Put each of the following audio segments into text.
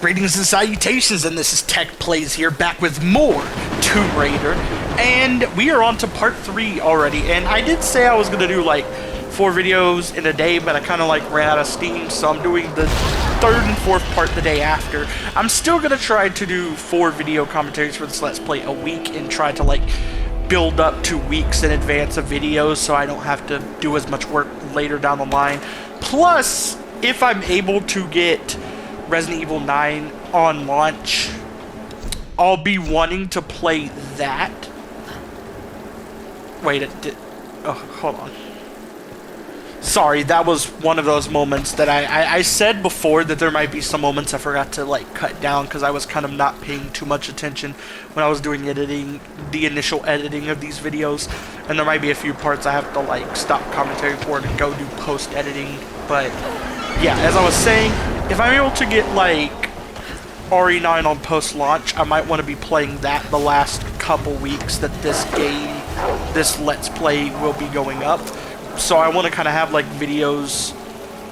Greetings and salutations, and this is Tech Plays here, back with more Tomb Raider, and we are on to part 3 already, and I did say I was going to do like 4 videos in a day, but I kind of like ran out of steam, so I'm doing the 3rd and 4th part the day after. I'm still going to try to do 4 video commentaries for this Let's Play a week, and try to like build up to weeks in advance of videos, so I don't have to do as much work later down the line. Plus, if I'm able to get Resident Evil 9 on launch, I'll be wanting to play that. Wait, it did. Oh, hold on. Sorry, that was one of those moments that I said before that there might be some moments I forgot to like cut down because I was kind of not paying too much attention when I was doing editing, the initial editing of these videos, and there might be a few parts I have to like stop commentary for and go do post editing. But yeah, as I was saying, if I'm able to get like RE9 on post launch, I might want to be playing that the last couple weeks that this game, this Let's Play will be going up. So I want to kind of have like videos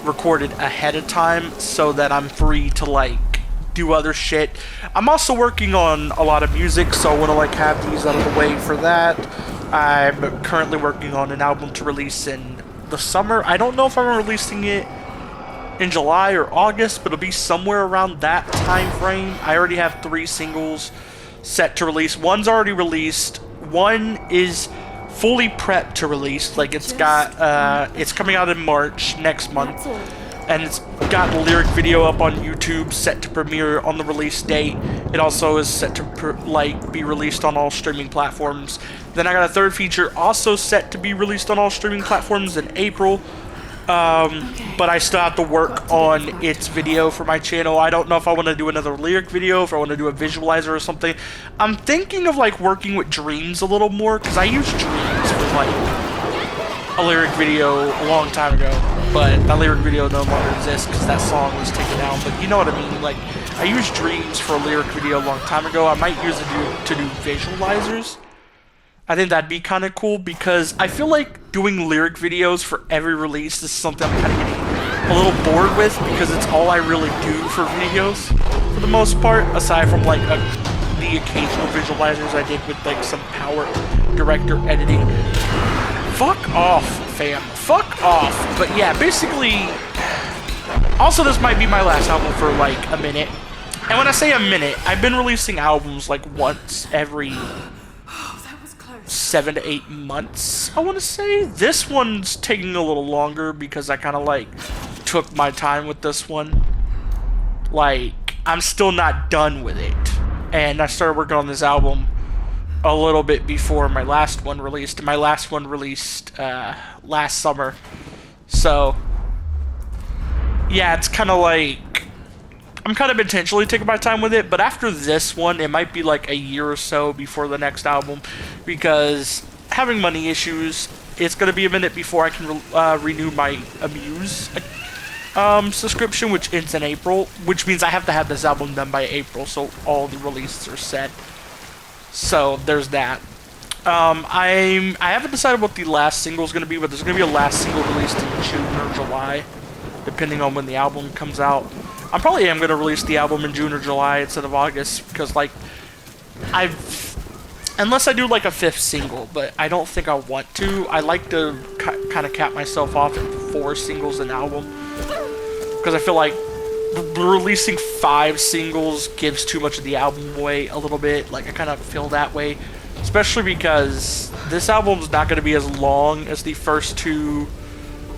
recorded ahead of time so that I'm free to like do other shit. I'm also working on a lot of music, so I want to like have these out of the way for that. I'm currently working on an album to release in the summer. I don't know if I'm releasing it in July or August, but it'll be somewhere around that time frame. I already have 3 singles set to release. One's already released. One is fully prepped to release. Like it's got it's coming out in March next month, and it's got a lyric video up on YouTube set to premiere on the release date. It also is set to be released on all streaming platforms. Then I got a 3rd feature also set to be released on all streaming platforms in April. But I still have to work on its video for my channel. I don't know if I want to do another lyric video, if I want to do a visualizer or something. I'm thinking of like working with Dreams a little more, because I used Dreams for like a lyric video a long time ago, but that lyric video no longer exists because that song was taken down. But you know what I mean, like I used Dreams for a lyric video a long time ago. I might use it to do visualizers. I think that'd be kind of cool, because I feel like doing lyric videos for every release is something I'm kind of getting a little bored with, because it's all I really do for videos for the most part, aside from like the occasional visualizers I did with like some Power Director editing. Fuck off, fam. Fuck off. But yeah, basically, also this might be my last album for like a minute. And when I say a minute, I've been releasing albums like once every 7 to 8 months, I want to say. This one's taking a little longer because I kind of like took my time with this one. Like, I'm still not done with it, and I started working on this album a little bit before my last one released. My last one released last summer, so yeah, it's kind of like I'm kind of intentionally taking my time with it, but after this one, it might be like a year or so before the next album, because having money issues, it's going to be a minute before I can renew my Amuse subscription, which ends in April, which means I have to have this album done by April, so all the releases are set. So there's that. I haven't decided what the last single is going to be, but there's going to be a last single released in June or July, depending on when the album comes out. I probably am going to release the album in June or July instead of August, because like unless I do like a 5th single, but I don't think I want to. I like to kind of cap myself off at 4 singles an album, because I feel like releasing 5 singles gives too much of the album away a little bit. Like I kind of feel that way, especially because this album's not going to be as long as the first 2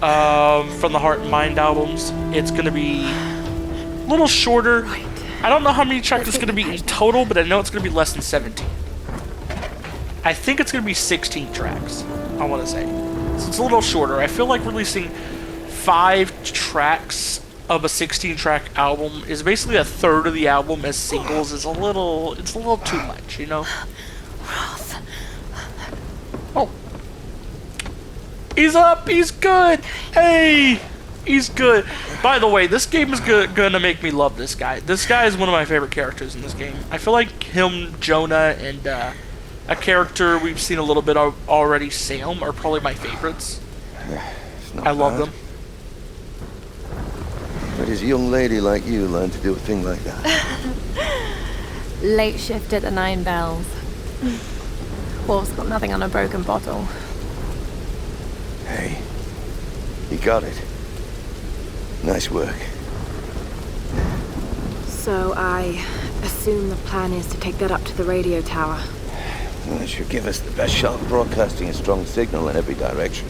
From the Heart and Mind albums. It's going to be a little shorter. I don't know how many tracks it's going to be in total, but I know it's going to be less than 17. I think it's going to be 16 tracks, I want to say. So it's a little shorter. I feel like releasing 5 tracks of a 16-track album is basically a third of the album as singles. It's a little too much, you know? Oh. He's up! He's good! Hey! He's good. By the way, this game is gonna make me love this guy. This guy is one of my favorite characters in this game. I feel like him, Jonah, and a character we've seen a little bit of already, Sam, are probably my favorites. I love them. Where does a young lady like you learn to do a thing like that? Late shift at the Nine Bells. Wolf's got nothing on a broken bottle. Hey, you got it. Nice work. So I assume the plan is to take that up to the radio tower. Well, it should give us the best shot of broadcasting a strong signal in every direction.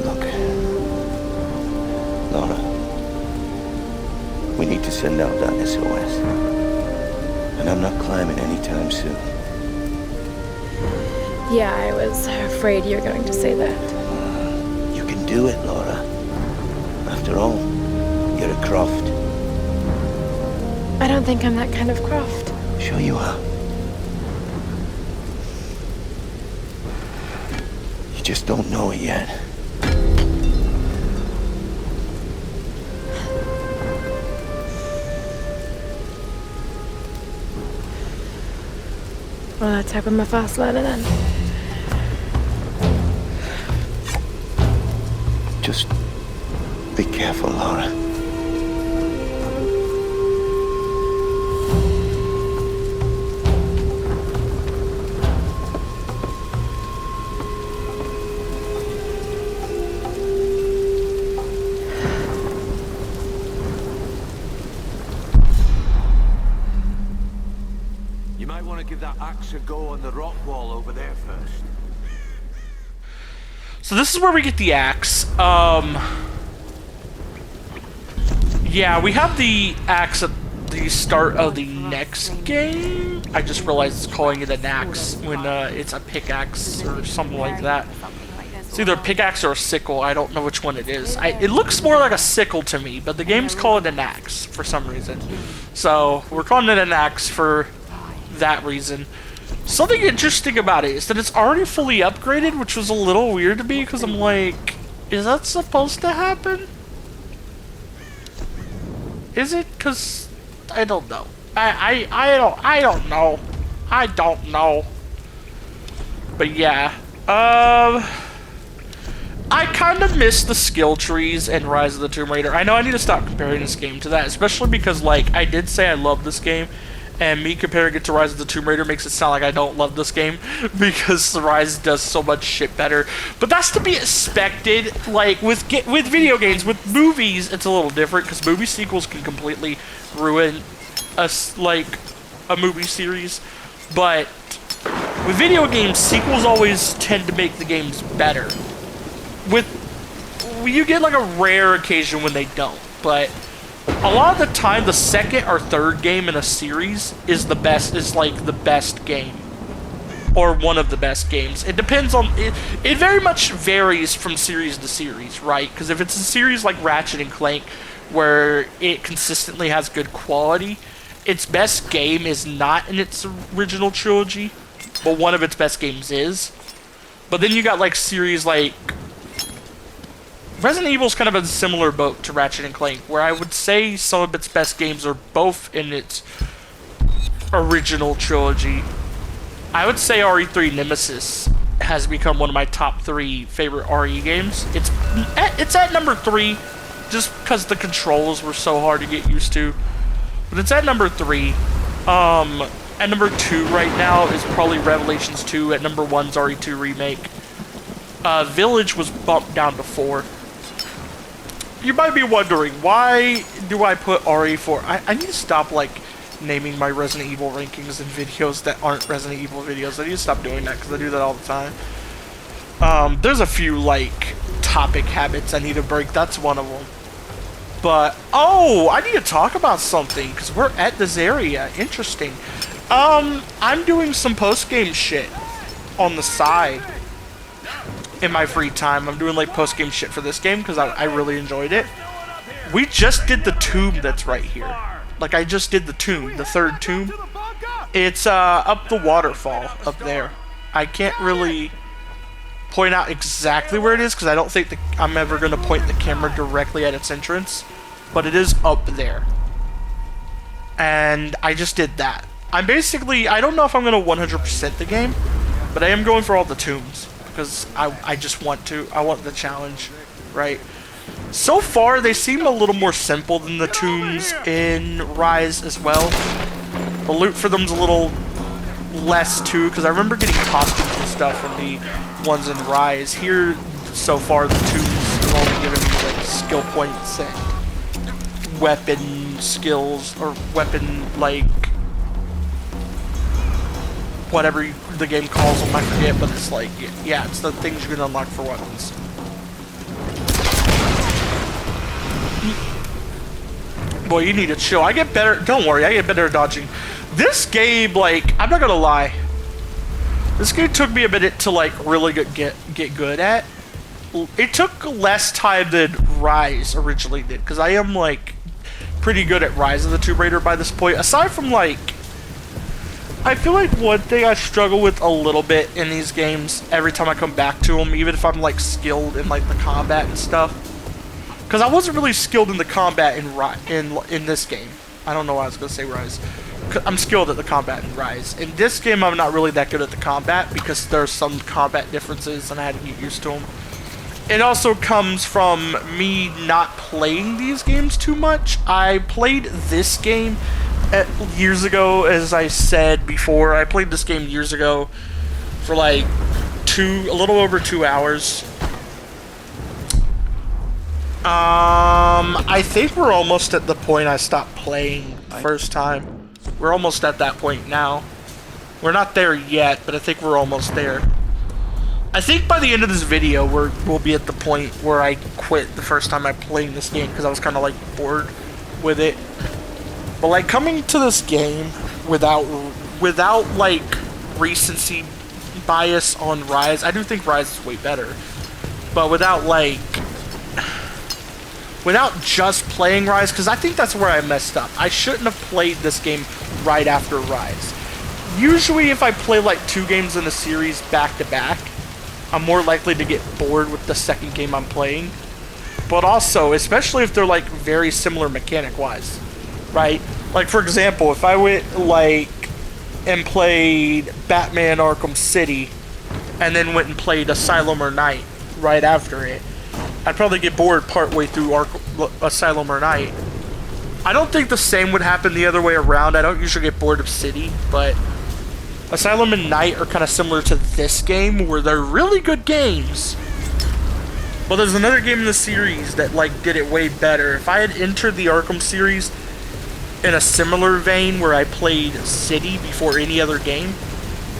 Look, Laura, we need to send out that SOS. And I'm not climbing anytime soon. Yeah, I was afraid you were going to say that. You can do it, Laura. After all, you're a Croft. I don't think I'm that kind of Croft. Sure you are. You just don't know it yet. Well, let's hope I'm a fast learner then. Just be careful, Laura. You might want to give that axe a go on the rock wall over there first. So this is where we get the axe. Yeah, we have the axe at the start of the next game. I just realized it's calling it an axe when it's a pickaxe or something like that. It's either a pickaxe or a sickle. I don't know which one it is. It looks more like a sickle to me, but the game's calling it an axe for some reason. So we're calling it an axe for that reason. Something interesting about it is that it's already fully upgraded, which was a little weird to me because I'm like, is that supposed to happen? Is it? Because I don't know. I don't know. I don't know. But yeah. I kind of miss the skill trees in Rise of the Tomb Raider. I know I need to stop comparing this game to that, especially because, like, I did say I love this game, and me comparing it to Rise of the Tomb Raider makes it sound like I don't love this game, because Rise does so much shit better. But that's to be expected. Like, with video games, with movies, it's a little different, because movie sequels can completely ruin a movie series. But with video games, sequels always tend to make the games better. You get like a rare occasion when they don't, but a lot of the time the second or third game in a series is the best, is like the best game, or one of the best games. It depends on it. It very much varies from series to series, right? Because if it's a series like Ratchet and Clank where it consistently has good quality, its best game is not in its original trilogy, but one of its best games is. But then you got like series like Resident Evil's kind of a similar boat to Ratchet and Clank, where I would say some of its best games are both in its original trilogy. I would say RE3 Nemesis has become one of my top 3 favorite RE games. It's at number 3, just because the controls were so hard to get used to. But it's at number 3. At number 2 right now is probably Revelations 2. At number 1's RE2 Remake. Village was bumped down to 4. You might be wondering, why do I put RE4? I need to stop, like, naming my Resident Evil rankings in videos that aren't Resident Evil videos. I need to stop doing that, because I do that all the time. There's a few, like, topic habits I need to break. That's one of them. But, oh, I need to talk about something, because we're at this area. Interesting. I'm doing some post-game shit on the side. In my free time, I'm doing like post-game shit for this game because I really enjoyed it. We just did the tomb that's right here. Like, I just did the tomb, the third tomb. It's up the waterfall up there. I can't really point out exactly where it is because I don't think I'm ever going to point the camera directly at its entrance. But it is up there. And I just did that. I don't know if I'm going to 100% the game, but I am going for all the tombs. because I just want to. I want the challenge, right? So far, they seem a little more simple than the tombs in Rise as well. The loot for them's a little less too, because I remember getting costumes and stuff from the ones in Rise. Here, so far, the tombs have only given me like skill points and weapon skills, or weapon, like, whatever the game calls them, I forget, but it's like, yeah, it's the things you can unlock for weapons. Boy, you need to chill. I get better, don't worry, I get better at dodging. This game, like, I'm not gonna lie, this game took me a minute to, like, really get good at. It took less time than Rise originally did, because I am, like, pretty good at Rise of the Tomb Raider by this point. Aside from, like, I feel like one thing I struggle with a little bit in these games every time I come back to them, even if I'm, like, skilled in, like, the combat and stuff. Because I wasn't really skilled in the combat in this game. I don't know why I was going to say Rise. I'm skilled at the combat in Rise. In this game, I'm not really that good at the combat because there's some combat differences and I had to get used to them. It also comes from me not playing these games too much. I played this game years ago, as I said before. I played this game years ago for like a little over 2 hours. I think we're almost at the point I stopped playing the first time. We're almost at that point now. We're not there yet, but I think we're almost there. I think by the end of this video, we'll be at the point where I quit the first time I played this game because I was kind of like bored with it. But like coming to this game without like recency bias on Rise, I do think Rise is way better. But without just playing Rise, because I think that's where I messed up. I shouldn't have played this game right after Rise. Usually if I play like 2 games in a series back to back, I'm more likely to get bored with the second game I'm playing. But also, especially if they're like very similar mechanic-wise, right? Like for example, if I went like and played Batman Arkham City and then went and played Asylum or Night right after it, I'd probably get bored partway through Asylum or Night. I don't think the same would happen the other way around. I don't usually get bored of City, but Asylum and Night are kind of similar to this game, where they're really good games. But there's another game in the series that like did it way better. If I had entered the Arkham series in a similar vein where I played City before any other game,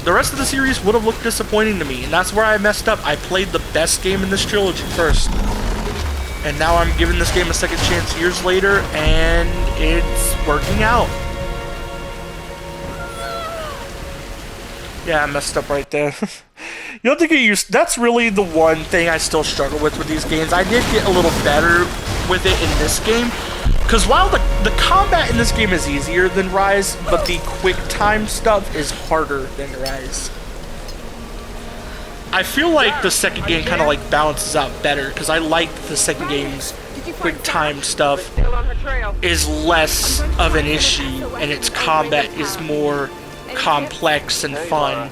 the rest of the series would have looked disappointing to me, and that's where I messed up. I played the best game in this trilogy first, and now I'm giving this game a second chance years later, and it's working out. Yeah, I messed up right there. You don't think you used... That's really the one thing I still struggle with these games. I did get a little better with it in this game, because while the combat in this game is easier than Rise, but the quick time stuff is harder than Rise. I feel like the second game kind of like balances out better, because I like the second game's quick time stuff is less of an issue, and its combat is more complex and fun.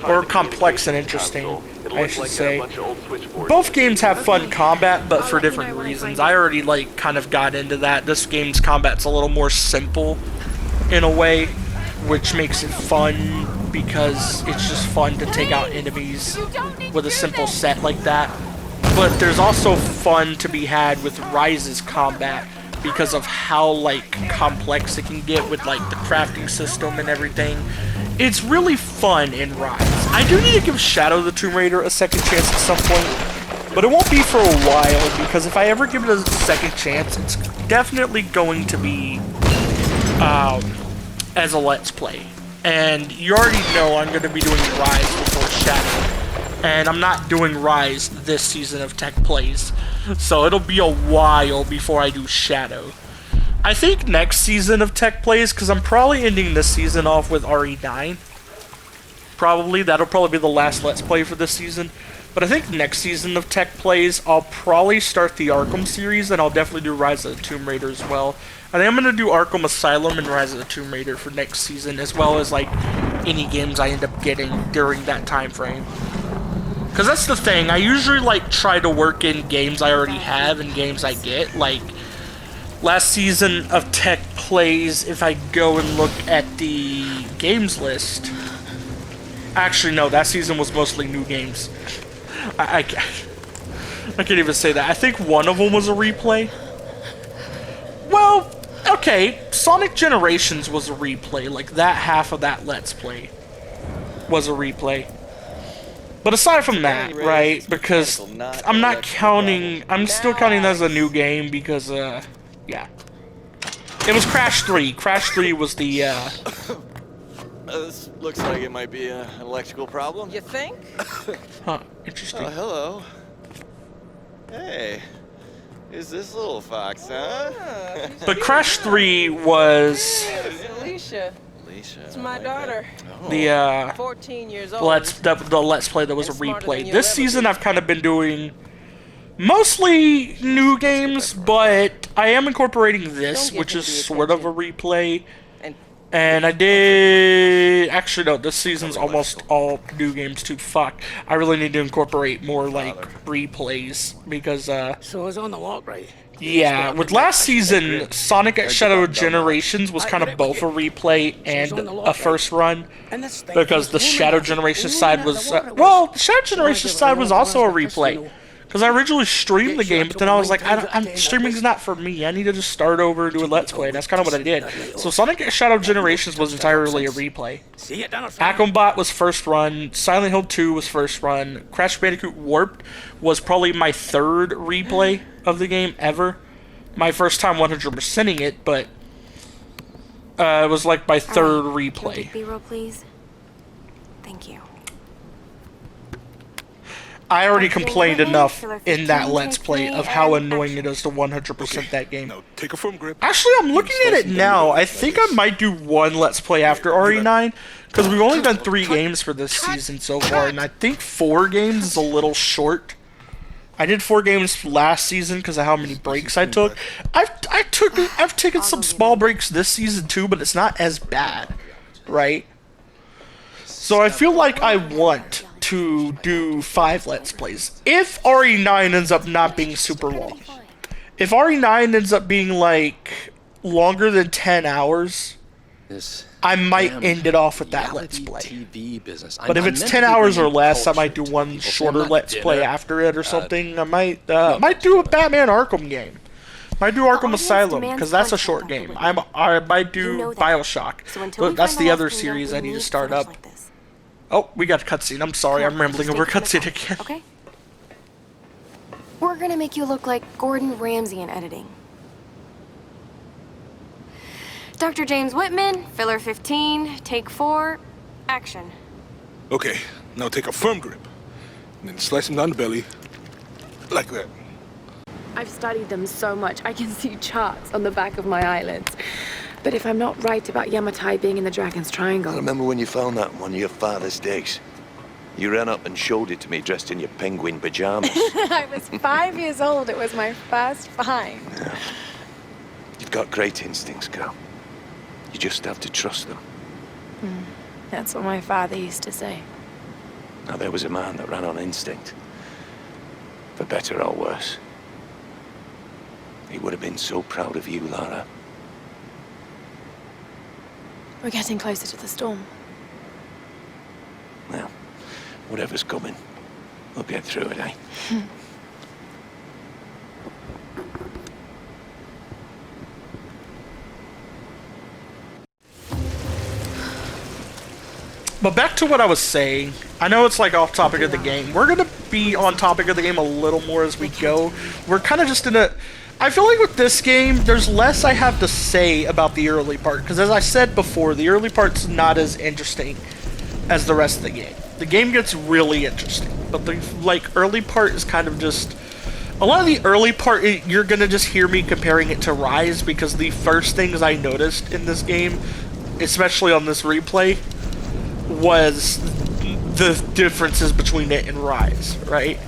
Or complex and interesting, I should say. Both games have fun combat, but for different reasons. I already like kind of got into that. This game's combat's a little more simple in a way, which makes it fun because it's just fun to take out enemies with a simple set like that. But there's also fun to be had with Rise's combat because of how like complex it can get with like the crafting system and everything. It's really fun in Rise. I do need to give Shadow the Tomb Raider a second chance at some point, but it won't be for a while, because if I ever give it a second chance, it's definitely going to be as a Let's Play. And you already know I'm going to be doing Rise before Shadow, and I'm not doing Rise this season of Tech Plays, so it'll be a while before I do Shadow. I think next season of Tech Plays, because I'm probably ending this season off with RE9. Probably. That'll probably be the last Let's Play for this season. But I think next season of Tech Plays, I'll probably start the Arkham series, and I'll definitely do Rise of the Tomb Raider as well. I think I'm going to do Arkham Asylum and Rise of the Tomb Raider for next season, as well as like any games I end up getting during that time frame. Because that's the thing. I usually like try to work in games I already have and games I get. Like last season of Tech Plays, if I go and look at the games list. Actually, no, that season was mostly new games. I can't even say that. I think one of them was a replay. Well, okay, Sonic Generations was a replay. Like, that half of that Let's Play was a replay. But aside from that, right, because I'm not counting... I'm still counting that as a new game because, yeah. It was Crash 3. Crash 3 was the, This looks like it might be an electrical problem. You think? Huh, interesting. Oh, hello. Hey, who's this little fox, huh? But Crash 3 was It's Alicia. Alicia. It's my daughter. the, 14 years old. the Let's Play that was a And smarter replay. than you'll This ever season be. I've kind of been doing mostly new games, but I am incorporating this, Don't give which him is the sort of a replay. And And I did... Actually, no, this season's almost all new games too. Fuck. I really need to incorporate more, like, replays, because, So it's on the walk, right? yeah, with last season, Sonic X Shadow Generations was kind of both a replay and a first run, And this thing because the was moving Shadow out. Generation It was side moving out was, the water. well, the Shadow Generation side was also a replay. Because I originally streamed the game, but then I was like, streaming's not for me. I need to just start over and do a Let's Play. And that's kind of what I did. So Sonic X Shadow Generations was entirely a replay. See it down the Akrobat was first run. Silent Hill 2 was first run. Crash Bandicoot Warped was probably my third replay of the game ever. My first time 100%ing it, but it was like my third replay. B-roll, please. Thank you. I already complained enough Filler in that 15, Let's take Play three, of how and annoying it action. is to 100% that game. Now take a firm grip. Actually, I'm looking at it now. I think I might do one Let's Play after RE9, because we've only done 3 games for this season so far, and I think 4 games is a little short. I did 4 games last season because of how many breaks I took. I've taken some small breaks this season too, but it's not as bad, right? So I feel like I want to do 5 Let's Plays. If RE9 ends up not being super long. If RE9 ends up being like longer than 10 hours, I might end it off with that Let's Play. TV business. But if it's 10 hours or less, I might do one shorter Let's Play after it or something. I might do a Batman Arkham game. Might do Arkham Asylum, because that's a short game. I might do Bioshock, but that's the other series I need to start up. Oh, we got a cutscene. I'm sorry, I'm rambling over cutscene again. Okay. We're gonna make you look like Gordon Ramsay in editing. Dr. James Whitman, filler 15, take 4, action. Okay, now take a firm grip. And then slice him down the belly. Like that. I've studied them so much, I can see charts on the back of my eyelids. But if I'm not right about Yamatai being in the Dragon's Triangle... I remember when you found that on one of your father's digs. You ran up and showed it to me dressed in your penguin pajamas. I was 5 years old. It was my first find. Yeah. You've got great instincts, girl. You just have to trust them. That's what my father used to say. Now, there was a man that ran on instinct. For better or worse. He would have been so proud of you, Lara. We're getting closer to the storm. Well, whatever's coming, we'll get through it, eh? But back to what I was saying. I know it's like off topic of the game. We're gonna be on topic of the game a little more as we go. We're kind of just in a... I feel like with this game, there's less I have to say about the early part. Because as I said before, the early part's not as interesting as the rest of the game. The game gets really interesting. But the early part is kind of just... A lot of the early part, you're gonna just hear me comparing it to Rise. Because the first things I noticed in this game, especially on this replay, was the differences between it and Rise, right?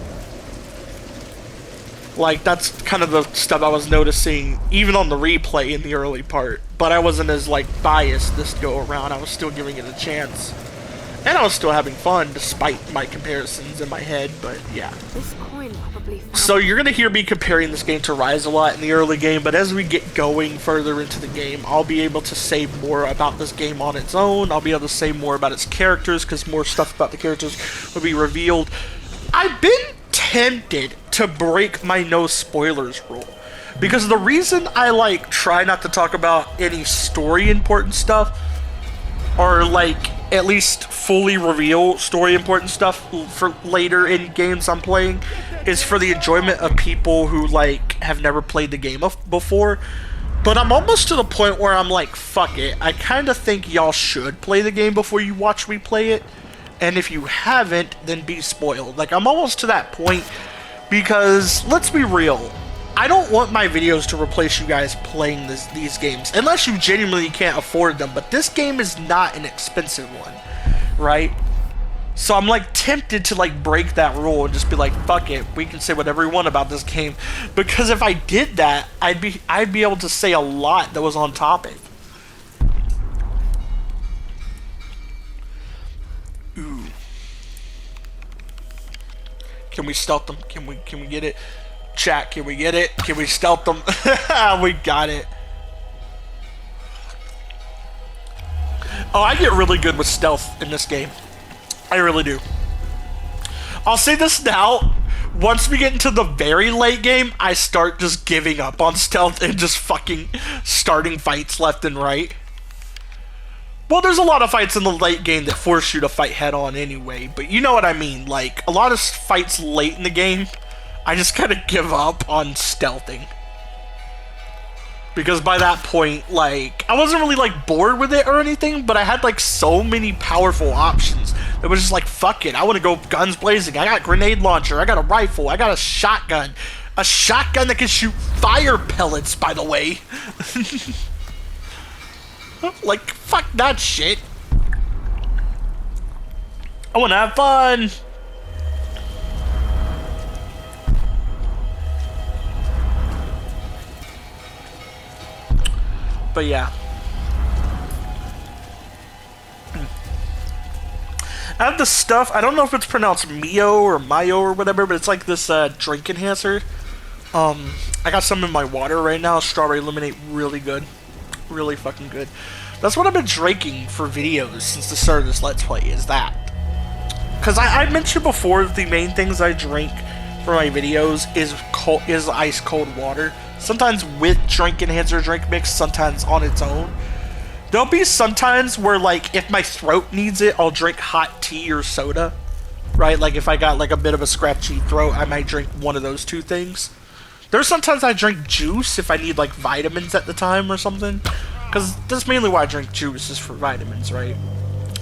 Like, that's kind of the stuff I was noticing, even on the replay in the early part. But I wasn't as, like, biased this go around. I was still giving it a chance. And I was still having fun despite my comparisons in my head, but yeah. This coin probably found So you're gonna hear me comparing this game to Rise a lot in the early game, but as we get going further into the game, I'll be able to say more about this game on its own. I'll be able to say more about its characters, because more stuff about the characters will be revealed. I've been tempted to break my no spoilers rule, because the reason I like try not to talk about any story important stuff, or like at least fully reveal story important stuff for later in games I'm playing, is for the enjoyment of people who like have never played the game before. But I'm almost to the point where I'm like, fuck it, I kind of think y'all should play the game before you watch me play it, and if you haven't, then be spoiled. Like, I'm almost to that point, because let's be real, I don't want my videos to replace you guys playing these games, unless you genuinely can't afford them, but this game is not an expensive one, right? So I'm like tempted to like break that rule and just be like, fuck it, we can say whatever we want about this game, because if I did that, I'd be able to say a lot that was on topic. Ooh. Can we stealth them? Can we get it? Chat, can we get it? Can we stealth them? We got it. Oh, I get really good with stealth in this game. I really do. I'll say this now. Once we get into the very late game, I start just giving up on stealth and just fucking starting fights left and right. Well, there's a lot of fights in the late game that force you to fight head on anyway, but you know what I mean. Like, a lot of fights late in the game, I just kind of give up on stealthing. Because by that point, like, I wasn't really, like, bored with it or anything, but I had, like, so many powerful options. It was just like, fuck it, I want to go guns blazing. I got a grenade launcher, I got a rifle, I got a shotgun. A shotgun that can shoot fire pellets, by the way. Like, fuck that shit. I want to have fun. But yeah. I have this stuff, I don't know if it's pronounced Mio or Mayo or whatever, but it's like this drink enhancer. I got some in my water right now. Strawberry lemonade, really good. Really fucking good. That's what I've been drinking for videos since the start of this Let's Play, is that. Because I mentioned before that the main things I drink for my videos is ice cold water. Sometimes with drink enhancer drink mix, sometimes on its own. There'll be sometimes where, like, if my throat needs it, I'll drink hot tea or soda. Right? Like, if I got, like, a bit of a scratchy throat, I might drink one of those two things. There's sometimes I drink juice if I need, like, vitamins at the time or something. Because that's mainly why I drink juice, is for vitamins, right?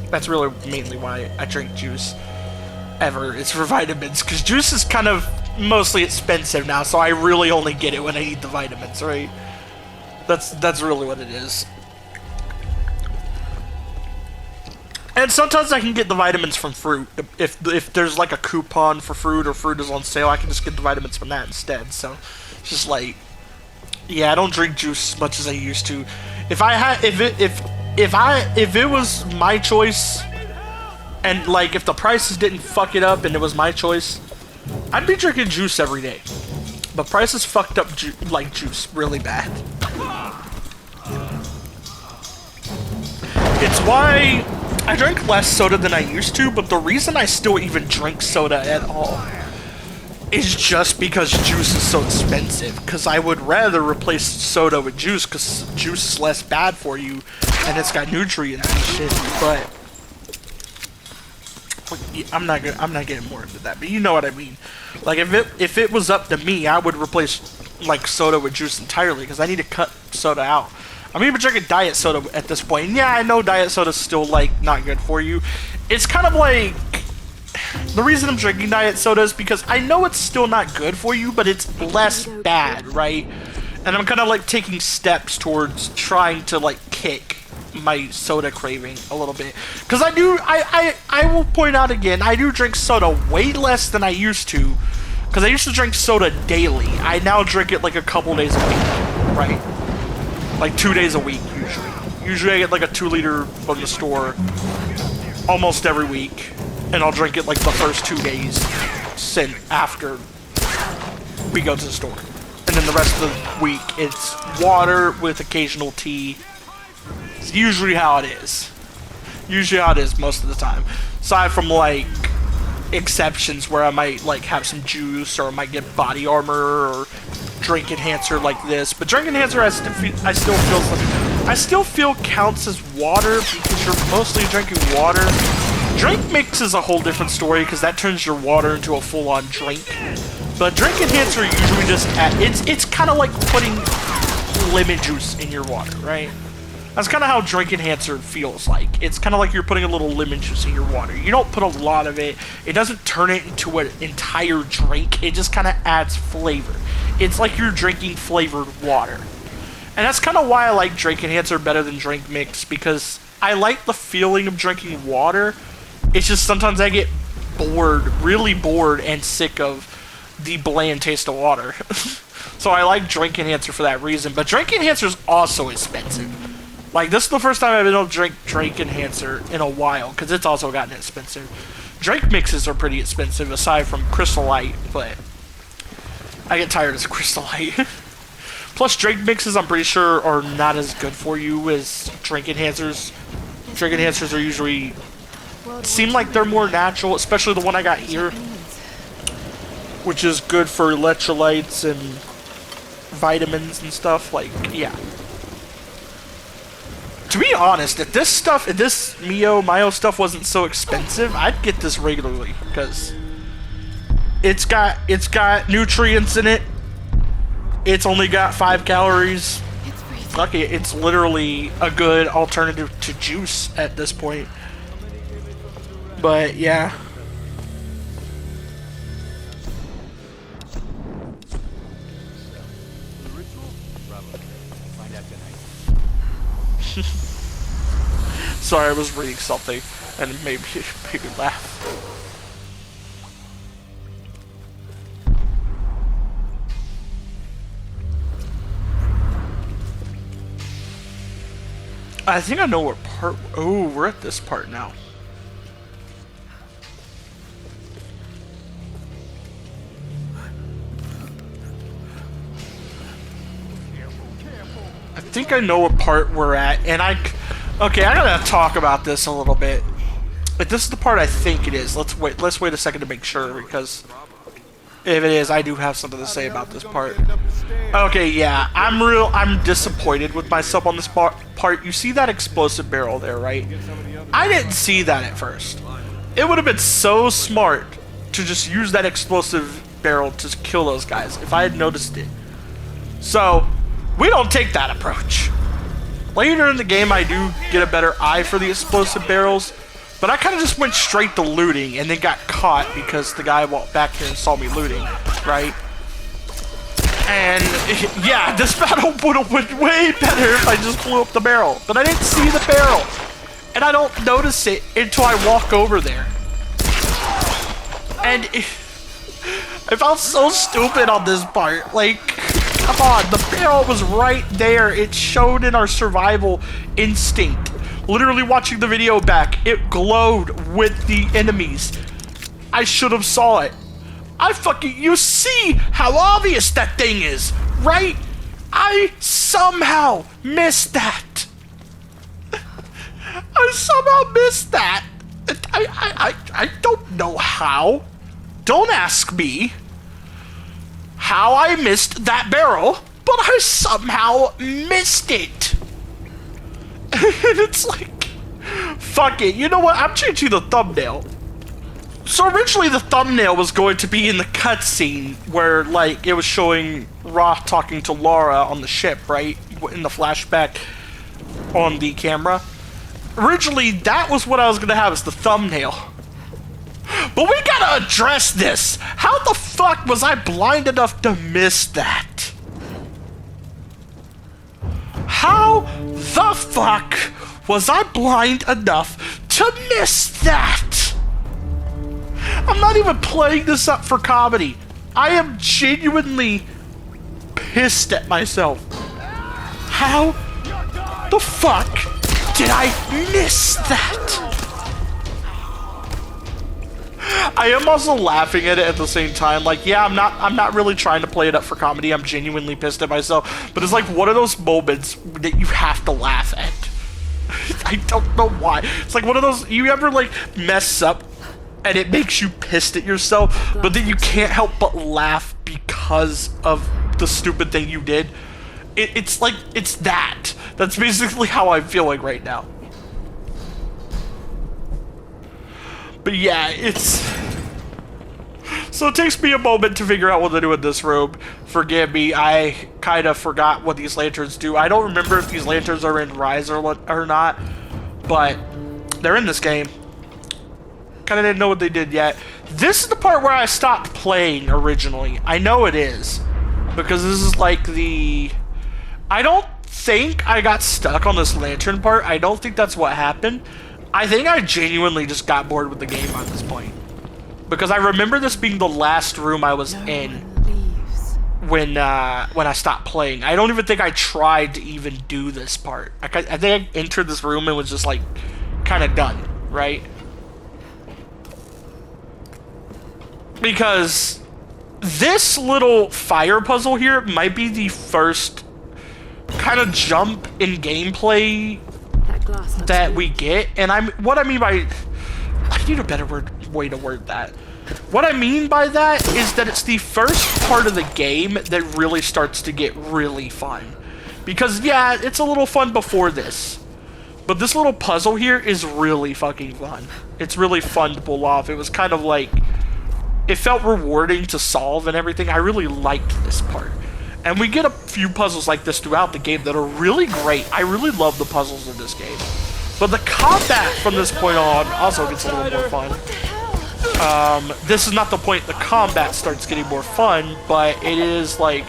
That's really mainly why I drink juice ever. It's for vitamins. Because juice is kind of mostly expensive now, so I really only get it when I need the vitamins, right? That's really what it is. And sometimes I can get the vitamins from fruit. If there's like a coupon for fruit or fruit is on sale, I can just get the vitamins from that instead. So it's just like, yeah, I don't drink juice as much as I used to. If it was my choice, and like if the prices didn't fuck it up and it was my choice, I'd be drinking juice every day. But prices fucked up like juice really bad. It's why I drink less soda than I used to, but the reason I still even drink soda at all is just because juice is so expensive. Because I would rather replace soda with juice, because juice is less bad for you, and it's got nutrients and shit. But I'm not getting more into that. But you know what I mean. Like if it was up to me, I would replace like soda with juice entirely, because I need to cut soda out. I'm even drinking diet soda at this point. And yeah, I know diet soda's still, like, not good for you. It's kind of like... The reason I'm drinking diet soda is because I know it's still not good for you, but it's less bad, right? And I'm kind of, like, taking steps towards trying to, like, kick my soda craving a little bit. Because I will point out again, I do drink soda way less than I used to. Because I used to drink soda daily. I now drink it, like, a couple days a week, right? Like 2 days a week, usually. Usually I get like a 2 liter from the store. almost every week, and I'll drink it like the first 2 days after we go to the store. And then the rest of the week, it's water with occasional tea. It's usually how it is. Usually how it is most of the time. Aside from, like, exceptions where I might, like, have some juice, or I might get body armor, or drink enhancer like this. But drink enhancer, I still feel counts as water, because you're mostly drinking water. Drink mix is a whole different story, because that turns your water into a full-on drink. But drink enhancer usually just it's kind of like putting lemon juice in your water, right? That's kind of how drink enhancer feels like. It's kind of like you're putting a little lemon juice in your water. You don't put a lot of it. It doesn't turn it into an entire drink. It just kind of adds flavor. It's like you're drinking flavored water. And that's kind of why I like drink enhancer better than drink mix, because I like the feeling of drinking water. It's just sometimes I get bored, really bored and sick of the bland taste of water. So I like drink enhancer for that reason. But drink enhancer is also expensive. Like, this is the first time I've been able to drink drink enhancer in a while, because it's also gotten expensive. Drink mixes are pretty expensive, aside from Crystal Light, but I get tired of Crystal Light. Plus, drink mixes, I'm pretty sure, are not as good for you as drink enhancers. Drink enhancers are usually seem like they're more natural, especially the one I got here, which is good for electrolytes and vitamins and stuff. Like, yeah. To be honest, if this Mayo stuff wasn't so expensive, I'd get this regularly, because it's got nutrients in it. It's only got 5 calories. Fuck it, it's literally a good alternative to juice at this point. But yeah. Sorry, I was reading something and it made me laugh. I think I know what part. Oh, we're at this part now. I think I know what part we're at, and okay, I gotta talk about this a little bit. But this is the part I think it is. Let's wait a second to make sure, because if it is, I do have something to say about this part. Okay, yeah, I'm disappointed with myself on this part. You see that explosive barrel there, right? I didn't see that at first. It would have been so smart to just use that explosive barrel to kill those guys if I had noticed it. So, we don't take that approach. Later in the game, I do get a better eye for the explosive barrels, but I kind of just went straight to looting and then got caught because the guy walked back here and saw me looting, right? And yeah, this battle would have went way better if I just blew up the barrel, but I didn't see the barrel, and I don't notice it until I walk over there. And I felt so stupid on this part. Like, come on, the barrel was right there. It showed in our survival instinct. Literally watching the video back, it glowed with the enemies. I should have saw it. You see how obvious that thing is, right? I somehow missed that. I somehow missed that. I don't know how. Don't ask me how I missed that barrel, but I somehow missed it. And it's like, fuck it. You know what? I'm changing the thumbnail. So originally the thumbnail was going to be in the cutscene where, like, it was showing Roth talking to Laura on the ship, right? In the flashback on the camera. Originally, that was what I was going to have as the thumbnail. But we gotta address this. How the fuck was I blind enough to miss that? How the fuck was I blind enough to miss that? I'm not even playing this up for comedy. I am genuinely pissed at myself. How the fuck did I miss that? I am also laughing at it at the same time. Like, yeah, I'm not really trying to play it up for comedy. I'm genuinely pissed at myself. But it's like one of those moments that you have to laugh at. I don't know why. It's like one of those, you ever like mess up and it makes you pissed at yourself, but then you can't help but laugh because of the stupid thing you did. It's like, it's that. That's basically how I'm feeling right now. But yeah, it's... So it takes me a moment to figure out what to do in this room. Forgive me, I kind of forgot what these lanterns do. I don't remember if these lanterns are in Rise or not, but they're in this game. Kind of didn't know what they did yet. This is the part where I stopped playing originally. I know it is, because this is like the... I don't think I got stuck on this lantern part. I don't think that's what happened. I think I genuinely just got bored with the game at this point. Because I remember this being the last room I was in when I stopped playing. I don't even think I tried to even do this part. I think I entered this room and was just like kind of done, right? Because this little fire puzzle here might be the first kind of jump in gameplay that we get, and what I mean by, I need a better way to word that. What I mean by that is that it's the first part of the game that really starts to get really fun. Because yeah, it's a little fun before this, but this little puzzle here is really fucking fun. It's really fun to pull off. It was kind of like, it felt rewarding to solve and everything. I really liked this part. And we get a few puzzles like this throughout the game that are really great. I really love the puzzles in this game. But the combat from this point on also gets a little more fun. This is not the point the combat starts getting more fun, but it is like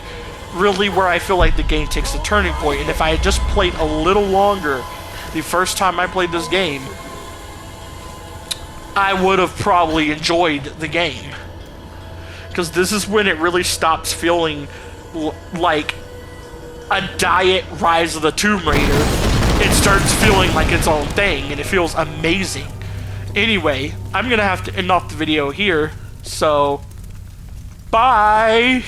really where I feel like the game takes a turning point. And if I had just played a little longer the first time I played this game, I would have probably enjoyed the game. Because this is when it really stops feeling like a diet Rise of the Tomb Raider. It starts feeling like its own thing, and it feels amazing. Anyway, I'm gonna have to end off the video here, so bye.